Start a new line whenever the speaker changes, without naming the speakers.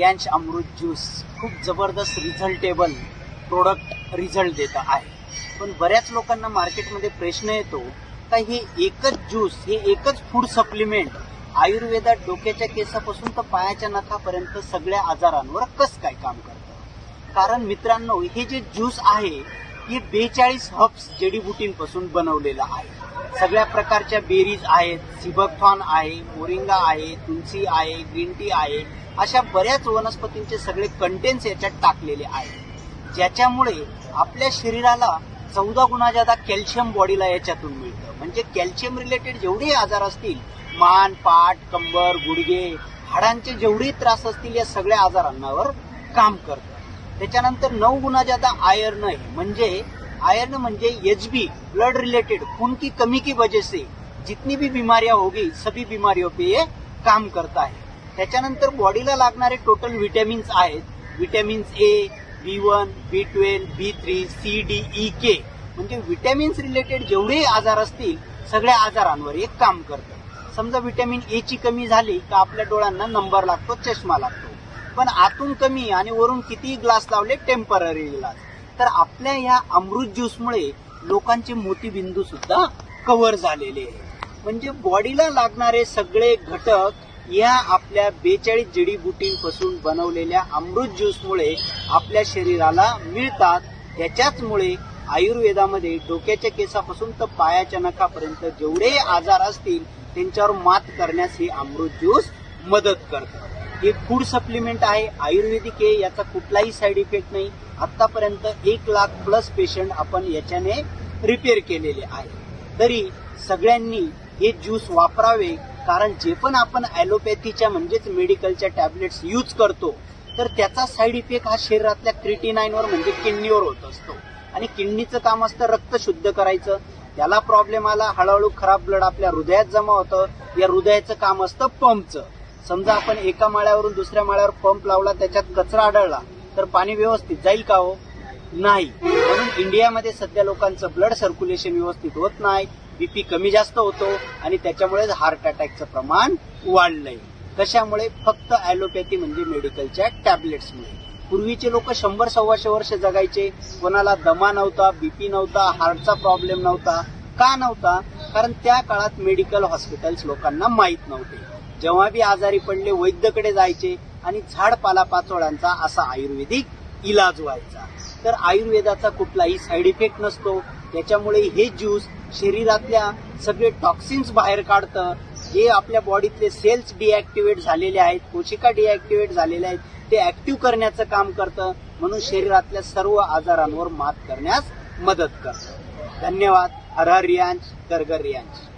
रियांश अमृत juice खूप जबरदस्त रिझल्टेबल product result देत आहे. पण बऱ्याच लोकांना मार्केटमध्ये प्रश्न येतो का हे एकच ज्यूस, हे एकच फूड सप्लिमेंट आयुर्वेदात डोक्याच्या केसापासून तर पायाच्या नखापर्यंत सगळ्या आजारांवर कसं काय काम करतं. कारण मित्रांनो, हे जे ज्यूस आहे हे 42 हर्ब्स जडीबुटींपासून बनवलेलं आहे. सगळ्या प्रकारच्या बेरीज आहेत, सिबकथॉर्न आहे, मोरिंगा आहे, तुलसी आहे, ग्रीन टी आहे, अशा बऱ्याच वनस्पतींचे सगळे कंटेंट्स याच्यात टाकलेले आहेत, ज्याच्यामुळे आपल्या शरीराला 14 गुणा जादा कॅल्शियम बॉडीला याच्यातून मिळतं. म्हणजे कॅल्शियम रिलेटेड जेवढे आजार असतील, मान, पाठ, कंबर, गुडघे, हाडांचे जेवढे त्रास असतील, या सगळ्या आजारांवर काम करतं. त्याच्यानंतर 9 गुणा जादा आयर्न आहे. म्हणजे आयर्न म्हणजे एचबी, ब्लड रिलेटेड, खून की कमी की वजह से जितनी भी बीमारियां होगी सभी बीमारियों पे ये काम करता है. त्याच्यानंतर बॉडीला लागणारे टोटल विटॅमिन्स आहेत. विटॅमिन्स ए, B1, B12, B3, C, D, E, K, म्हणजे विटॅमिन्स रिलेटेड जेवढे आजार असतील सगळ्या आजारांवर एक काम करतं. समजा विटॅमिन ए ची कमी झाली का आपल्या डोळ्यांना नंबर लागतो, चष्मा लागतो. पण आतून कमी आणि वरून किती ग्लास लावले, टेम्पररी ग्लास. तर आपल्या या अमृत ज्यूसमुळे लोकांचे मोतीबिंदू सुद्धा कव्हर झालेले आहेत. म्हणजे बॉडीला लागणारे सगळे घटक या आपल्या 42 जडीबुटींपासून बनवलेल्या अमृत ज्यूसमुळे आपल्या शरीराला मिळतात. त्याच्याचमुळे आयुर्वेदामध्ये डोक्याच्या केसापासून तर पायाच्या नखापर्यंत जेवढे आजार असतील त्यांच्यावर मात करण्यास हे अमृत ज्यूस मदत करतं. हे फूड सप्लिमेंट आहे, आयुर्वेदिक आहे, याचा कुठलाही साईड इफेक्ट नाही. आतापर्यंत 1 लाख प्लस पेशंट आपण याच्याने रिपेअर केलेले आहे. तरी सगळ्यांनी हे ज्यूस वापरावे, कारण जे पण आपण ॲलोपॅथीच्या म्हणजेच मेडिकलच्या टॅबलेट्स यूज करतो तर त्याचा साईड इफेक्ट हा शरीरातल्या क्रिटिनाईनवर म्हणजे किडनीवर होत असतो. आणि किडनीचं काम असतं रक्त शुद्ध करायचं. त्याला प्रॉब्लेम आला, हळूहळू खराब ब्लड आपल्या हृदयात जमा होतं. या हृदयाचं काम असतं पंपचं. समजा आपण एका माळ्यावरून दुसऱ्या माळ्यावर पंप लावला, त्याच्यात कचरा आढळला तर पाणी व्यवस्थित जाईल का हो? नाही. म्हणून इंडियामध्ये सध्या लोकांचं ब्लड सर्क्युलेशन व्यवस्थित होत नाही, बीपी कमी जास्त होतो आणि त्याच्यामुळे हार्ट अटॅकचं प्रमाण वाढलंय. कशामुळे? फक्त ॲलोपॅथी म्हणजे मेडिकलच्या टॅबलेट्समुळे. पूर्वीचे लोक 100-125 वर्ष जगायचे. कोणाला दमा नव्हता, बीपी नव्हता, हार्टचा प्रॉब्लेम नव्हता. का नव्हता? कारण त्या काळात मेडिकल हॉस्पिटल्स लोकांना माहीत नव्हते. जेव्हा बी आजारी पडले वैद्यकडे जायचे आणि झाडपाला पाचोळ्यांचा असा आयुर्वेदिक इलाज व्हायचा. तर आयुर्वेदाचा कुठलाही साईड इफेक्ट नसतो. त्याच्यामुळे हे ज्यूस शरीरातल्या सगळे टॉक्सिन्स बाहेर काढतं. जे आपल्या बॉडीतले सेल्स डिॲक्टिव्हेट झालेले आहेत, कोशिका डिॲक्टिव्हेट झालेल्या आहेत, ते ऍक्टिव्ह करण्याचं काम करतं. म्हणून शरीरातल्या सर्व आजारांवर मात करण्यास मदत करतं. धन्यवाद. हर हर रियांश, घर घर रियांश.